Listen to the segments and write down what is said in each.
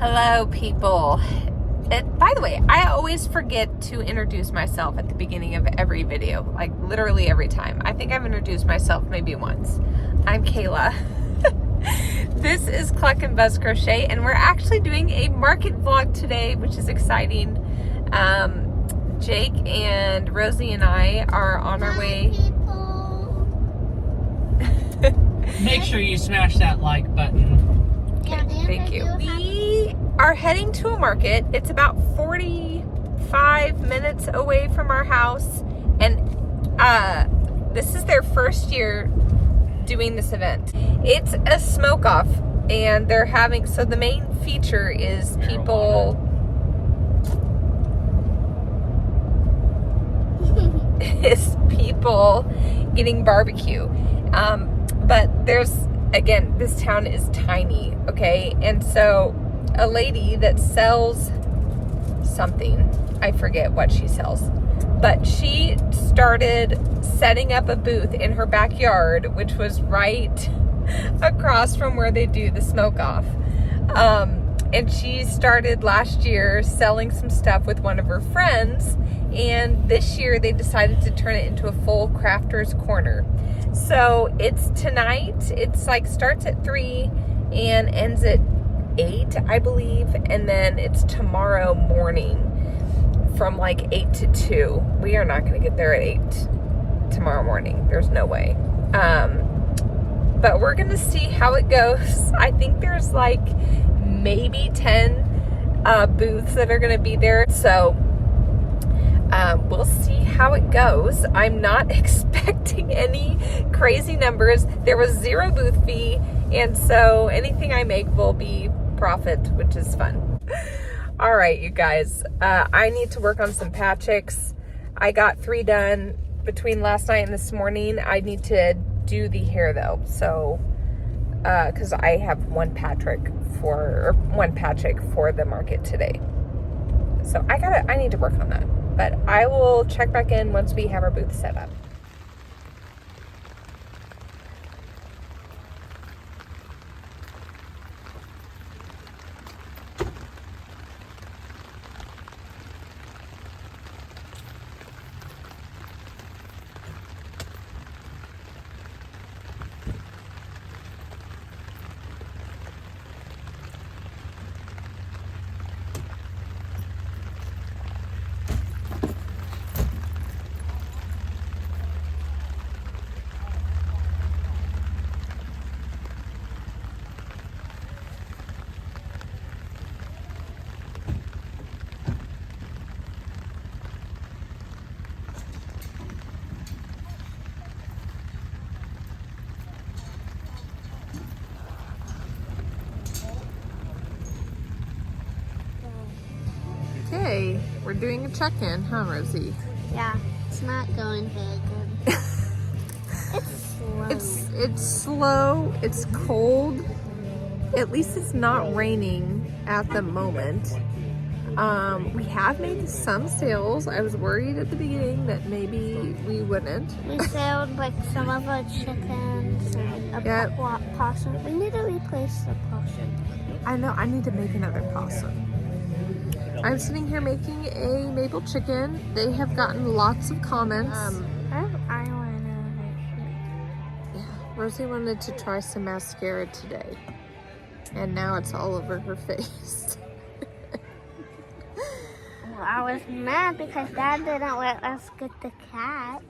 Hello, people. By the way, I always forget to introduce myself at the beginning of every video, like literally every time. I think I've introduced myself maybe once. I'm Kayla. This is Cluck and Buzz Crochet, and we're actually doing a market vlog today, which is exciting. Jake and Rosie and I are on our way. Make sure you smash that like button. Okay, thank you. We are heading to a market. It's about 45 minutes away from our house, and this is their first year doing this event. It's a smoke off, and they're having, so the main feature is people getting barbecue. But there's, again, this town is tiny, okay? And so a lady that sells something, I forget what she sells, but she started setting up a booth in her backyard, which was right across from where they do the smoke off. And she started last year selling some stuff with one of her friends, and this year they decided to turn it into a full crafters corner. So it's tonight. It's like starts at 3 and ends at 8, I believe. And then it's tomorrow morning from like 8 to 2. We are not going to get there at 8 tomorrow morning. There's no way. But we're going to see how it goes. I think there's like maybe 10 booths that are going to be there. So we'll see how it goes. I'm not expecting any crazy numbers. There was 0 booth fee, and so anything I make will be profit, which is fun. All right, you guys, I need to work on some PatChicks. I got 3 done between last night and this morning. I need to do the hair though, so because I have one PatChick for the market today. So I need to work on that. But I will check back in once we have our booth set up. Okay, we're doing a check-in, huh, Rosie? Yeah, it's not going very good. It's slow. It's slow, it's cold. At least it's not raining at the moment. We have made some sales. I was worried at the beginning that maybe we wouldn't. We sold like some of our chickens and a possum. We need to replace the possum. I know, I need to make another possum. I'm sitting here making a Mabel Chicken. They have gotten lots of comments. I have eyeliner right here. Yeah, Rosie wanted to try some mascara today, and now it's all over her face. Well, I was mad because Dad didn't let us get the cat.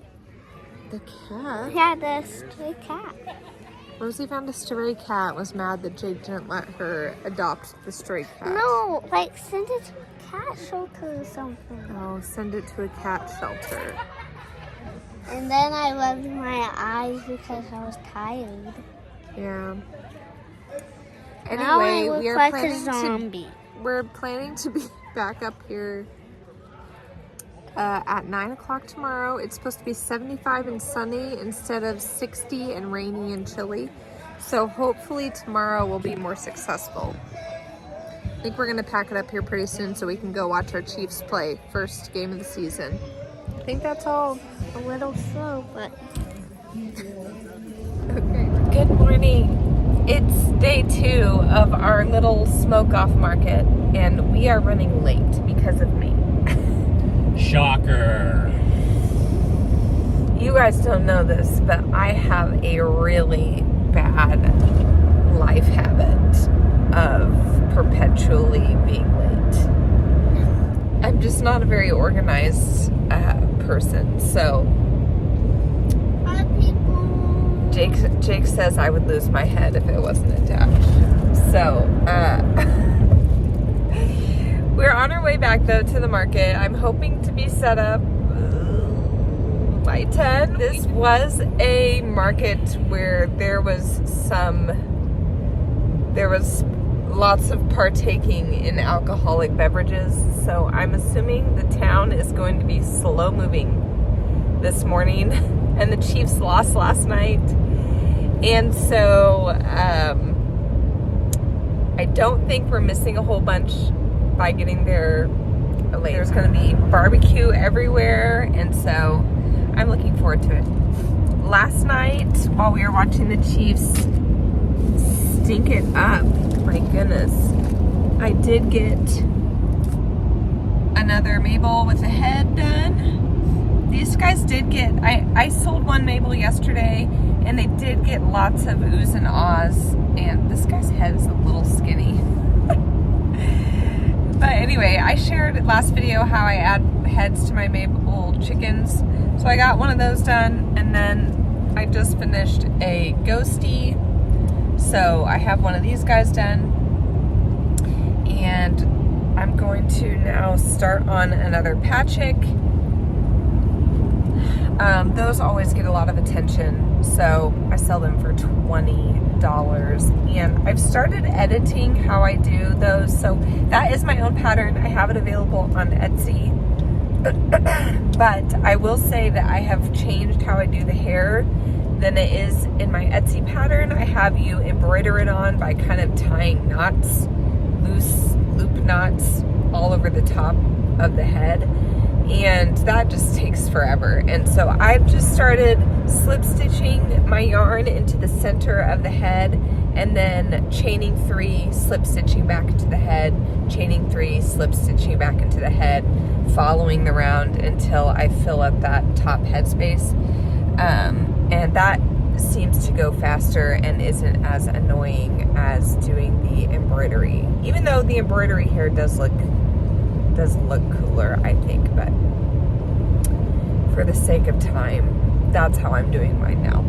The cat? Yeah, the stray cat. Rosie found a stray cat, was mad that Jake didn't let her adopt the stray cat. No, like send it to a cat shelter or something. Oh, send it to a cat shelter. And then I rubbed my eyes because I was tired. Yeah. Now I Anyway, look we are like planning a zombie. we're planning to be back up here at 9 o'clock tomorrow. It's supposed to be 75 and sunny instead of 60 and rainy and chilly. So hopefully tomorrow will be more successful. I think we're gonna pack it up here pretty soon so we can go watch our Chiefs play first game of the season. I think that's all. A little slow, but Okay. Good morning. It's day 2 of our little smoke-off market, and we are running late because of me. Shocker. You guys don't know this, but I have a really bad life habit of perpetually being late. I'm just not a very organized person, so Jake says I would lose my head if it wasn't attached. So, we're on our way back though to the market. I'm hoping to be set up by 10. This was a market where there was lots of partaking in alcoholic beverages. So I'm assuming the town is going to be slow moving this morning. And the Chiefs lost last night. And so I don't think we're missing a whole bunch by getting there late. There's going to be barbecue everywhere, and so I'm looking forward to it. Last night, while we were watching the Chiefs stink it up, my goodness, I did get another Mabel with a head done. These guys did get, I sold one Mabel yesterday, and they did get lots of oohs and ahs, and this guy's head is a little skinny. But anyway, I shared last video how I add heads to my Mabel chickens. So I got one of those done, and then I just finished a ghosty. So I have one of these guys done, and I'm going to now start on another PatChick. Those always get a lot of attention, so I sell them for $20, and I've started editing how I do those, so that is my own pattern. I have it available on Etsy, but I will say that I have changed how I do the hair than it is in my Etsy pattern. I have you embroider it on by kind of tying knots, loose loop knots all over the top of the head, and that just takes forever. And so I've just started slip stitching my yarn into the center of the head, and then chaining 3, slip stitching back into the head, chaining 3, slip stitching back into the head, following the round until I fill up that top head space. And that seems to go faster and isn't as annoying as doing the embroidery, even though the embroidery hair does look cooler, I think. But for the sake of time, that's how I'm doing mine now.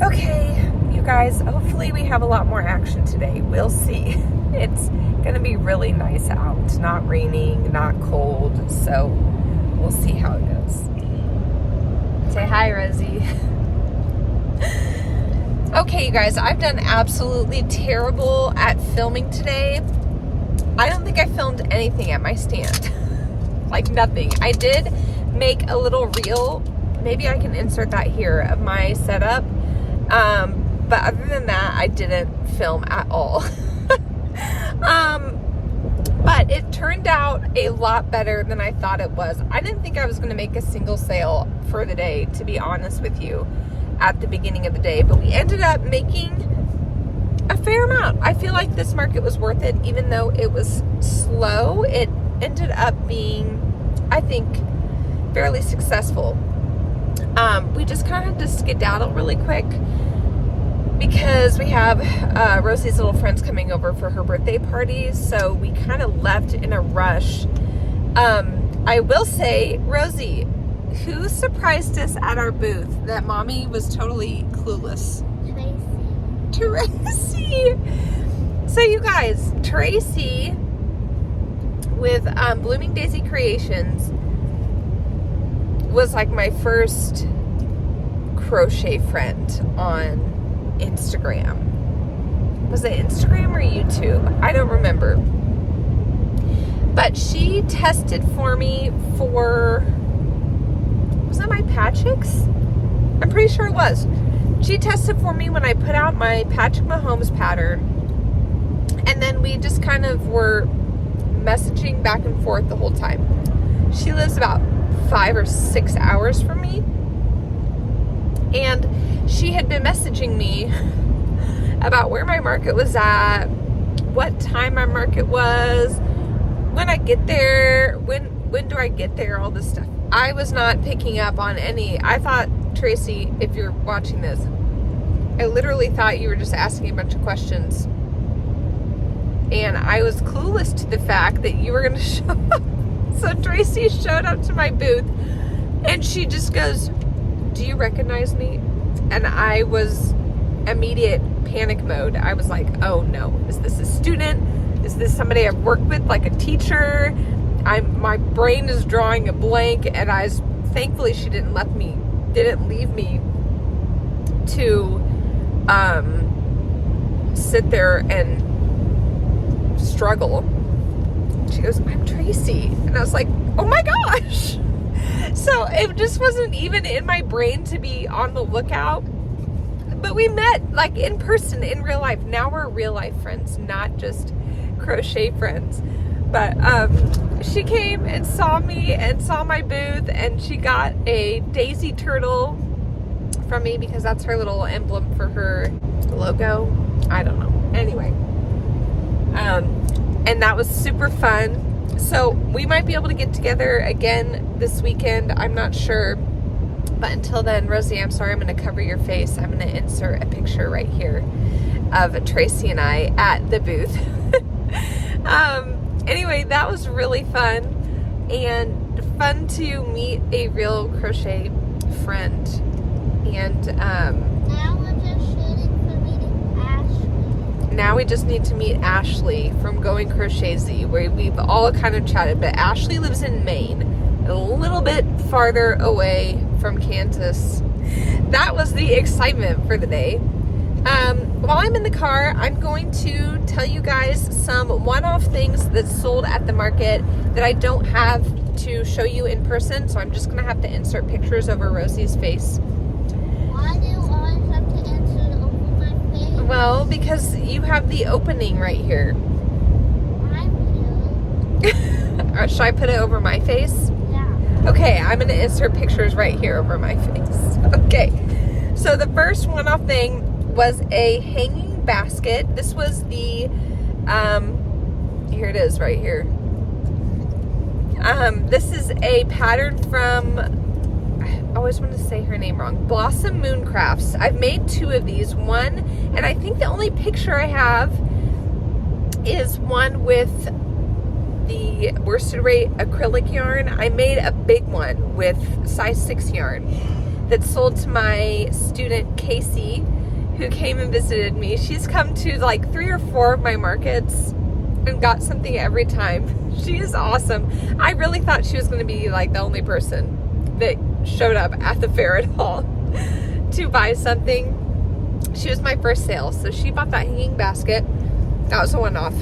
Okay, you guys, hopefully we have a lot more action today. We'll see. It's gonna be really nice out, not raining, not cold, so we'll see how it goes. Say hi, Rosie. Okay, you guys, I've done absolutely terrible at filming today. I don't think I filmed anything at my stand. Like nothing. I did make a little reel. Maybe I can insert that here of my setup. But other than that, I didn't film at all. But it turned out a lot better than I thought it was. I didn't think I was going to make a single sale for the day, to be honest with you, at the beginning of the day. But we ended up making a fair amount. I feel like this market was worth it, even though it was slow. It ended up being, I think, fairly successful. We just kind of had to skedaddle really quick because we have Rosie's little friends coming over for her birthday party, so we kind of left in a rush. I will say, Rosie, who surprised us at our booth that Mommy was totally clueless? Tracy. So you guys, Tracy with Blooming Daisy Creations was like my first crochet friend on Instagram. Was it Instagram or YouTube? I don't remember. But she tested for me for, was that my PatChicks? I'm pretty sure it was. She tested for me when I put out my PatChick Mahomes pattern, and then we just kind of were messaging back and forth the whole time. She lives about 5 or 6 hours from me, and she had been messaging me about where my market was at, what time my market was, when I get there, when do I get there, all this stuff. I was not picking up on any. I thought, Tracy, if you're watching this, I literally thought you were just asking a bunch of questions. And I was clueless to the fact that you were going to show up. So Tracy showed up to my booth and she just goes, "Do you recognize me?" And I was immediate panic mode. I was like, oh no, is this a student? Is this somebody I've worked with, like a teacher? My brain is drawing a blank, and thankfully she didn't leave me to sit there and struggle. She goes, "I'm Tracy." And I was like, oh my gosh. So it just wasn't even in my brain to be on the lookout. But we met like in person, in real life. Now we're real life friends, not just crochet friends. But she came and saw me and saw my booth, and she got a daisy turtle from me because that's her little emblem for her logo. I don't know. Anyway. And that was super fun. So we might be able to get together again this weekend. I'm not sure. But until then, Rosie, I'm sorry, I'm going to cover your face. I'm going to insert a picture right here of Tracy and I at the booth. Anyway, that was really fun, and fun to meet a real crochet friend. And Now we're just shooting for meeting Ashley. now we just need to meet Ashley from Going Crochet-Z, where we've all kind of chatted. But Ashley lives in Maine, a little bit farther away from Kansas. That was the excitement for the day. While I'm in the car, I'm going to tell you guys some one-off things that sold at the market that I don't have to show you in person, so I'm just going to have to insert pictures over Rosie's face. Why do you always have to answer over my face? Well, because you have the opening right here. I'm you. Or should I put it over my face? Yeah. Okay, I'm going to insert pictures right here over my face. Okay, so the first one-off thing was a hanging basket. This was the, here it is right here. This is a pattern from, I always want to say her name wrong, Blossom Moon Crafts. I've made 2 of these. One, and I think the only picture I have is one with the worsted weight acrylic yarn. I made a big one with size 6 yarn that sold to my student Casey, who came and visited me. She's come to like 3 or 4 of my markets and got something every time. She is awesome. I really thought she was going to be like the only person that showed up at the fair at all to buy something. She was my first sale, so she bought that hanging basket. That was a one-off.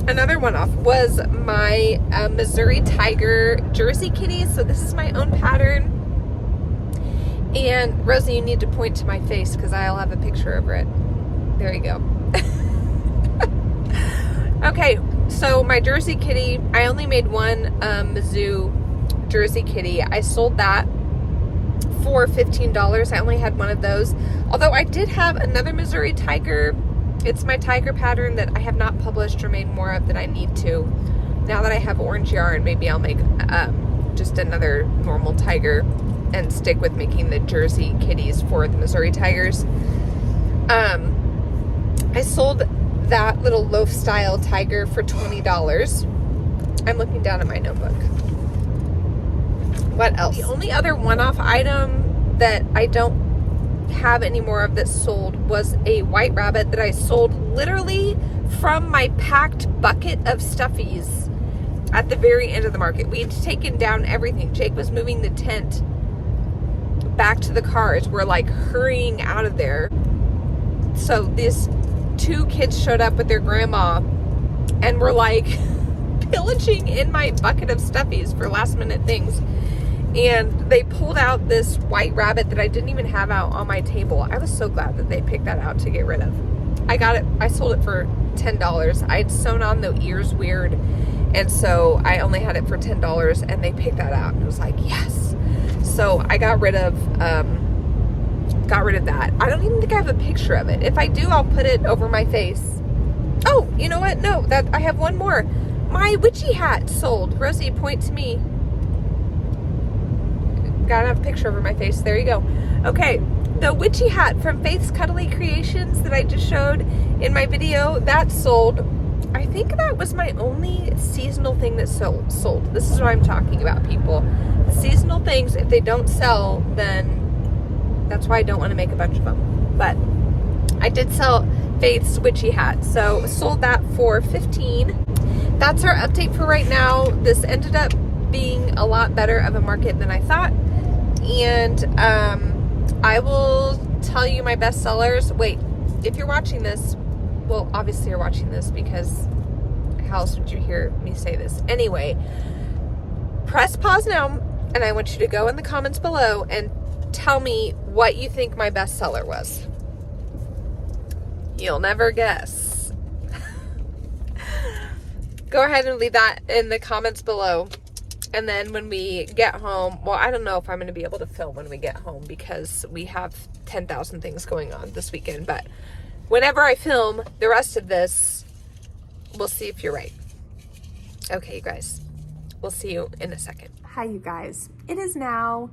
Another one-off was my Missouri Tiger Jersey Kitty. So this is my own pattern. And Rosie, you need to point to my face because I'll have a picture over it. There you go. Okay, so my Jersey Kitty, I only made one Mizzou Jersey Kitty. I sold that for $15. I only had one of those. Although I did have another Missouri Tiger. It's my tiger pattern that I have not published or made more of that I need to. Now that I have orange yarn, maybe I'll make just another normal tiger and stick with making the Jersey Kitties for the Missouri Tigers. I sold that little loaf style tiger for $20. I'm looking down at my notebook. What else? The only other one-off item that I don't have any more of that sold was a white rabbit that I sold literally from my packed bucket of stuffies at the very end of the market. We had taken down everything. Jake was moving the tent back to the cars. We're like hurrying out of there. So these 2 kids showed up with their grandma and were like pillaging in my bucket of stuffies for last minute things. And they pulled out this white rabbit that I didn't even have out on my table. I was so glad that they picked that out to get rid of. I sold it for $10. I'd sewn on the ears weird, and so I only had it for $10, and they picked that out. And it was like, yes. So I got rid of got rid of that. I don't even think I have a picture of it. If I do, I'll put it over my face. Oh, you know what? No, that I have one more. My witchy hat sold. Rosie, point to me. Gotta have a picture over my face. There you go. Okay, the witchy hat from Faith's Cuddly Creations that I just showed in my video, that sold. I think that was my only seasonal thing that sold. This is what I'm talking about, people. The seasonal things, if they don't sell, then that's why I don't want to make a bunch of them. But I did sell Faith's witchy hat, so sold that for $15. That's our update for right now. This ended up being a lot better of a market than I thought. And I will tell you my best sellers. Wait, if you're watching this, well, obviously you're watching this because how else would you hear me say this? Anyway, press pause now, and I want you to go in the comments below and tell me what you think my best seller was. You'll never guess. Go ahead and leave that in the comments below. And then when we get home, well, I don't know if I'm going to be able to film when we get home because we have 10,000 things going on this weekend. But whenever I film the rest of this, we'll see if you're right. Okay, you guys, we'll see you in a second. Hi, you guys. It is now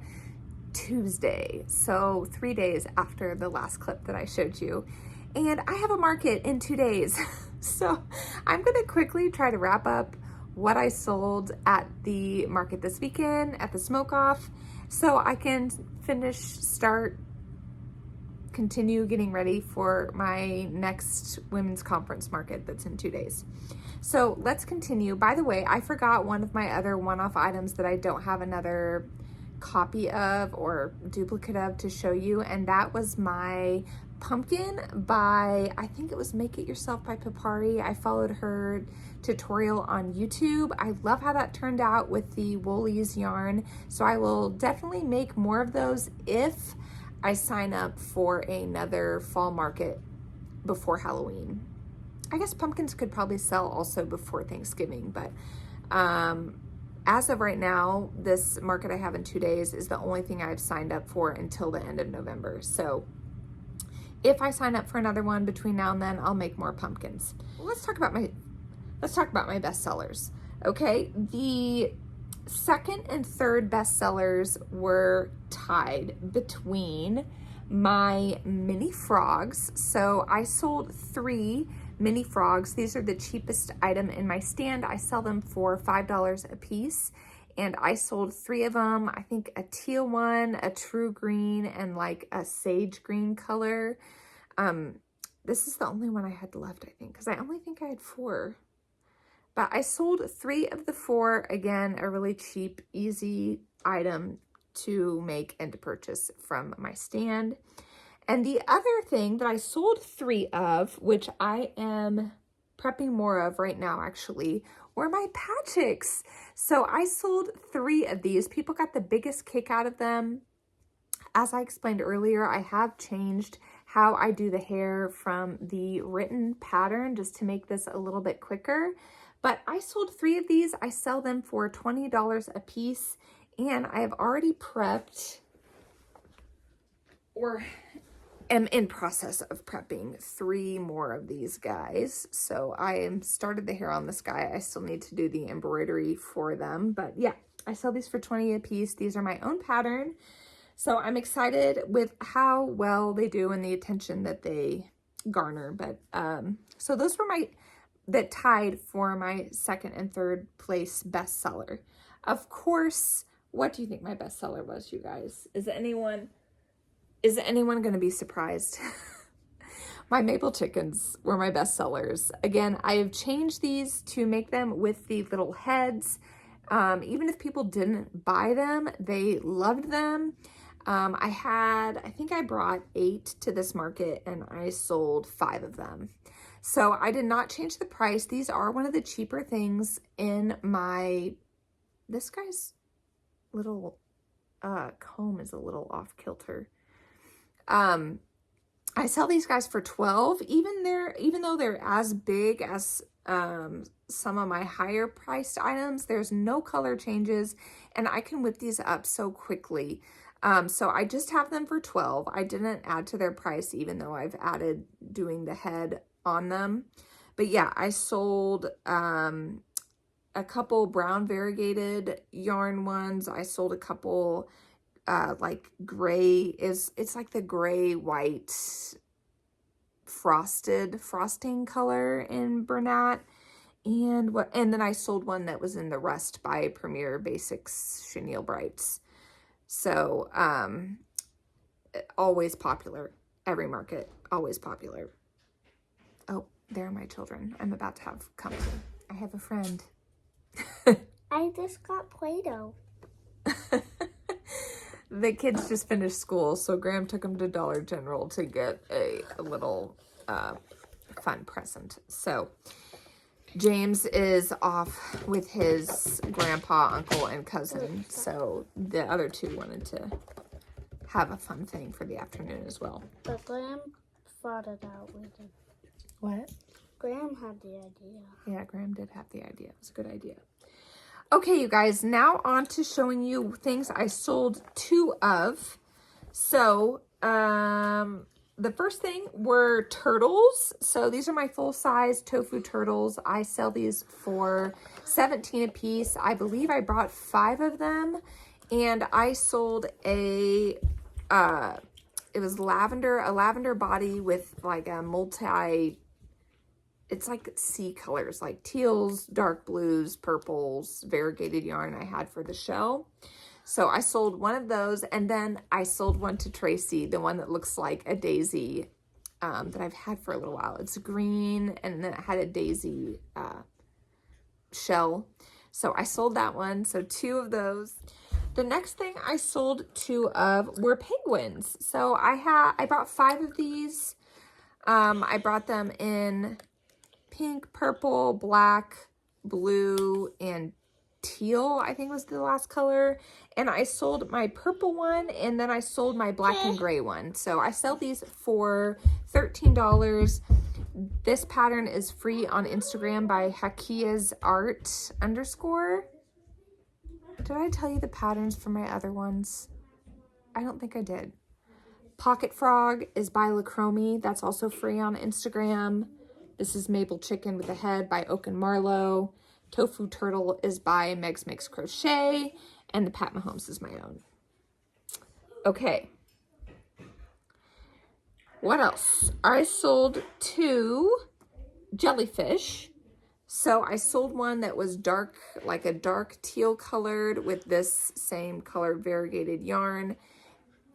Tuesday, so 3 days after the last clip that I showed you. And I have a market in 2 days. So I'm going to quickly try to wrap up what I sold at the market this weekend at the smoke off so I can continue getting ready for my next women's conference market that's in 2 days. So let's continue. By the way, I forgot one of my other one-off items that I don't have another copy of or duplicate of to show you, and that was my pumpkin by, I think it was Make It Yourself by Papari. I followed her tutorial on YouTube. I love how that turned out with the Woolies yarn. So I will definitely make more of those if I sign up for another fall market before Halloween. I guess pumpkins could probably sell also before Thanksgiving, but as of right now, this market I have in 2 days is the only thing I've signed up for until the end of November. So if I sign up for another one between now and then, I'll make more pumpkins. Let's talk about my best sellers. Okay, the second and third best sellers were tied between my mini frogs. So I sold 3 mini frogs. These are the cheapest item in my stand. I sell them for $5 a piece. And I sold 3 of them. I think a teal one, a true green, and like a sage green color. This is the only one I had left, I think, because I only think I had 4. But I sold 3 of the 4. Again, a really cheap, easy item to make and to purchase from my stand. And the other thing that I sold 3 of, which I am prepping more of right now actually, were my PatChicks. So I sold 3 of these. People got the biggest kick out of them. As I explained earlier, I have changed how I do the hair from the written pattern just to make this a little bit quicker. But I sold 3 of these. I sell them for $20 a piece, and I have already prepped or am in process of prepping 3 more of these guys. So I am started the hair on this guy. I still need to do the embroidery for them, but yeah, I sell these for $20 a piece. These are my own pattern. So I'm excited with how well they do and the attention that they garner. But so those were that tied for my second and third place bestseller. Of course, what do you think my bestseller was, you guys? Is anyone going to be surprised? My Mabel Chickens were my best sellers. Again, I have changed these to make them with the little heads. Even if people didn't buy them, they loved them. I think I brought 8 to this market and I sold 5 of them. So I did not change the price. These are one of the cheaper things in this guy's little comb is a little off kilter. I sell these guys for $12. Even though they're as big as some of my higher priced items, there's no color changes and I can whip these up so quickly. So I just have them for 12. I didn't add to their price, even though I've added doing the head on them. But yeah, I sold a couple brown variegated yarn ones. I sold a couple like gray it's like the gray white frosting color in Bernat. And then I sold one that was in the Rust by Premier Basics Chenille Brights. So always popular. Every market, always popular. Oh, there are my children. I'm about to have company. I have a friend. I just got Play-Doh. The kids just finished school, so Graham took them to Dollar General to get a little fun present. So James is off with his grandpa, uncle, and cousin. So the other two wanted to have a fun thing for the afternoon as well. But Graham thought it out with him. What? Graham had the idea. Yeah, Graham did have the idea. It was a good idea. Okay, you guys, now on to showing you things I sold 2 of. So, the first thing were turtles. So these are my full-size Tofu Turtles. I sell these for $17 a piece. I believe I brought 5 of them, and I sold it was a lavender body with like a it's like sea colors, like teals, dark blues, purples, variegated yarn I had for the shell. So I sold one of those, and then I sold one to Tracy, the one that looks like a daisy that I've had for a little while. It's green, and then it had a daisy shell. So I sold that one, so 2 of those. The next thing I sold 2 of were penguins. So I brought 5 of these. I brought them in pink, purple, black, blue, and teal, I think was the last color. And I sold my purple one, and then I sold my black and gray one. So I sell these for $13. This pattern is free on Instagram by Hakia's Art _. Did I tell you the patterns for my other ones? I don't think I did. Pocket Frog is by Lacromi. That's also free on Instagram. This is Mabel Chicken with a Head by Oak and Marlowe. Tofu Turtle is by Meg's Makes Crochet. And the Pat Mahomes is my own. Okay. What else? I sold 2 Jellyfish. So I sold one that was dark, like a dark teal colored with this same colored variegated yarn.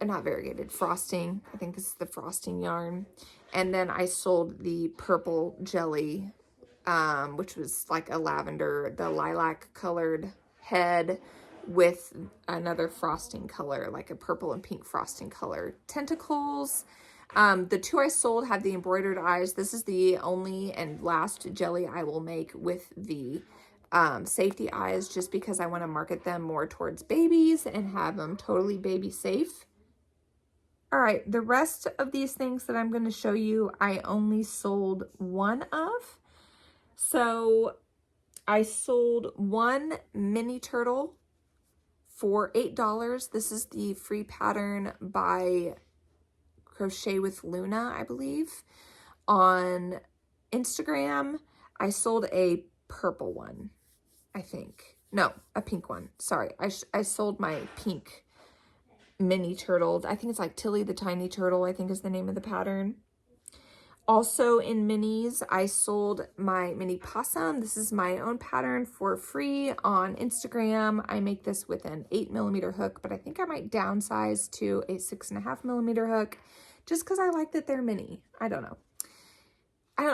Not variegated, frosting. I think this is the frosting yarn. And then I sold the purple jelly, which was like a lavender, the lilac colored head with another frosting color, like a purple and pink frosting color. Tentacles. The 2 I sold had the embroidered eyes. This is the only and last jelly I will make with the safety eyes, just because I want to market them more towards babies and have them totally baby safe. All right, the rest of these things that I'm going to show you, I only sold 1 of. So I sold 1 mini turtle for $8. This is the free pattern by Crochet with Luna, I believe, on Instagram. I sold a purple one, I think. No, a pink one. Sorry, I sold my pink mini turtle. I think it's like Tilly the Tiny Turtle, I think is the name of the pattern. Also in minis, I sold my mini Opossum. This is my own pattern for free on Instagram. I make this with an 8mm hook, but I think I might downsize to a 6.5mm hook just because I like that they're mini. I don't know.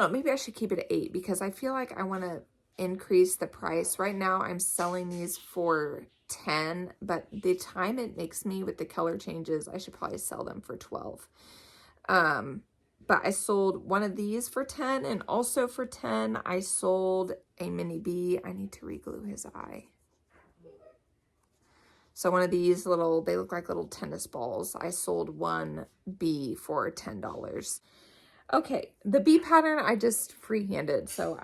Maybe I should keep it at 8 because I feel like I want to increase the price. Right now I'm selling these for 10, but the time it makes me with the color changes, I should probably sell them for 12. But I sold one of these for 10, and also for 10 I sold a mini bee. I need to re-glue his eye. So one of these little, they look like little tennis balls. I sold 1 bee for $10. Okay, the bee pattern I just freehanded, so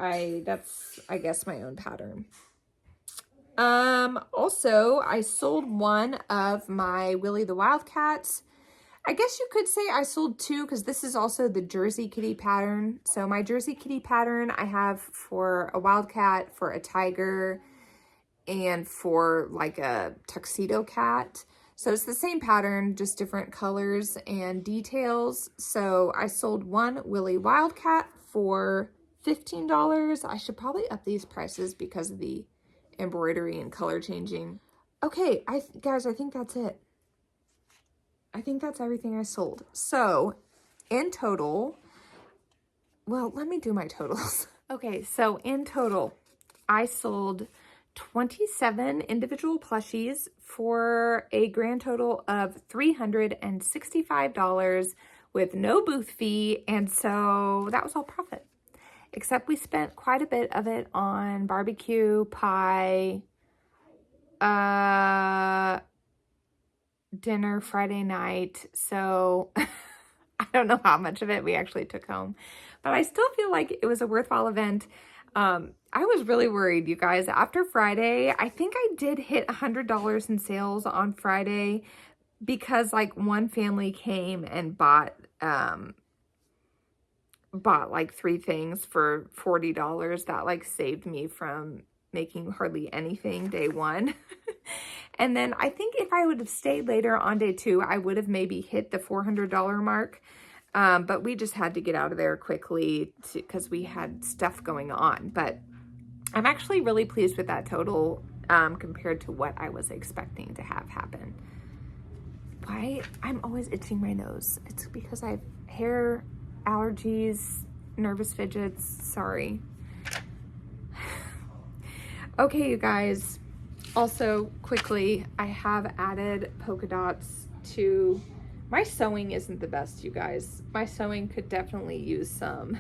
that's I guess my own pattern. Also, I sold one of my Willie the Wildcats. I guess you could say I sold two because this is also the Jersey Kitty pattern. So my Jersey Kitty pattern I have for a wildcat, for a tiger, and for like a tuxedo cat. So it's the same pattern, just different colors and details. So I sold one Willie Wildcat for $15. I should probably up these prices because of the embroidery and color changing. Okay, guys, I think that's it. I think that's everything I sold. So in total, well, let me do my totals. Okay, so in total, I sold 27 individual plushies for a grand total of $365 with no booth fee. And so that was all profit, except we spent quite a bit of it on barbecue, pie, dinner Friday night. So I don't know how much of it we actually took home, but I still feel like it was a worthwhile event. I was really worried, you guys. After Friday, I think I did hit $100 in sales on Friday because like one family came and bought like 3 things for $40. That like saved me from making hardly anything day one. And then I think if I would have stayed later on day 2, I would have maybe hit the $400 mark. But we just had to get out of there quickly because we had stuff going on. But I'm actually really pleased with that total compared to what I was expecting to have happen. Why? I'm always itching my nose. It's because I have hair allergies, nervous fidgets. Sorry. Okay, you guys. Also, quickly, I have added polka dots to... My sewing isn't the best, you guys. My sewing could definitely use some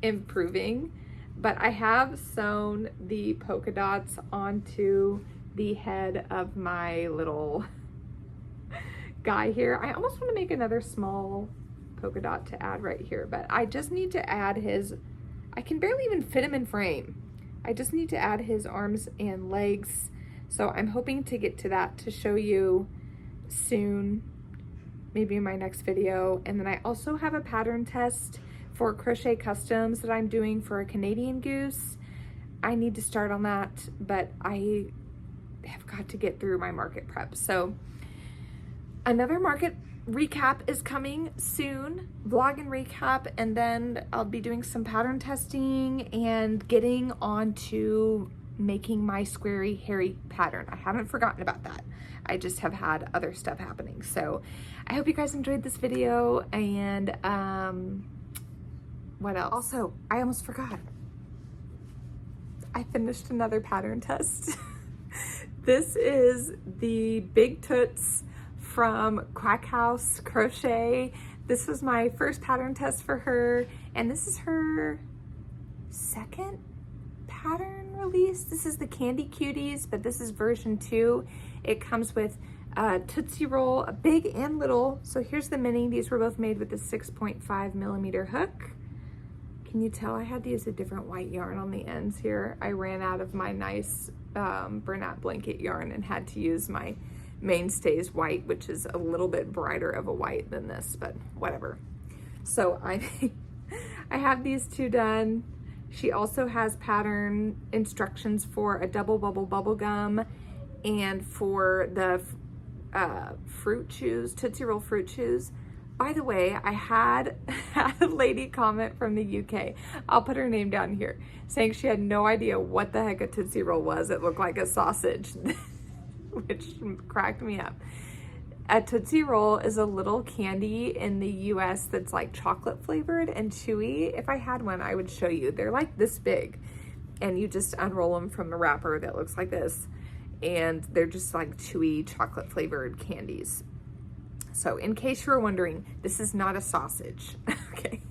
improving, but I have sewn the polka dots onto the head of my little guy here. I almost want to make another small polka dot to add right here, but I just need to add his... I can barely even fit him in frame. I just need to add his arms and legs. So I'm hoping to get to that to show you soon, maybe in my next video. And then I also have a pattern test for Crochet Customs that I'm doing for a Canadian goose. I need to start on that, but I have got to get through my market prep. So another market recap is coming soon, vlog and recap, and then I'll be doing some pattern testing and getting on to making my squarey hairy pattern. I haven't forgotten about that. I just have had other stuff happening. So I hope you guys enjoyed this video, and what else? Also, I almost forgot. I finished another pattern test. This is the Big Toots from Quack House Crochet. This was my first pattern test for her, and this is her second pattern release. This is the Candy Cuties, but this is version 2. It comes with a Tootsie Roll, a big and little. So here's the mini. These were both made with a 6.5 millimeter hook. Can you tell I had to use a different white yarn on the ends here? I ran out of my nice Bernat blanket yarn and had to use my Mainstays white, which is a little bit brighter of a white than this, but whatever. So I have these 2 done. She also has pattern instructions for a double bubble bubble gum and for the fruit chews, Tootsie Roll fruit chews. By the way, I had a lady comment from the UK. I'll put her name down here, saying she had no idea what the heck a Tootsie Roll was. It looked like a sausage. Which cracked me up. A Tootsie Roll is a little candy in the US that's like chocolate flavored and chewy. If I had one, I would show you. They're like this big, and you just unroll them from the wrapper that looks like this, and they're just like chewy chocolate flavored candies. So in case you were wondering, this is not a sausage. Okay.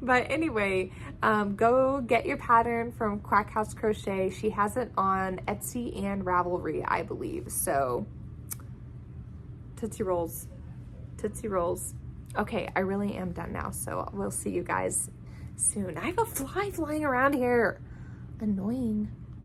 But anyway, go get your pattern from Quack House Crochet. She has it on Etsy and Ravelry, I believe. So Tootsie Rolls, Tootsie Rolls. Okay, I really am done now. So we'll see you guys soon. I have a fly flying around here. Annoying.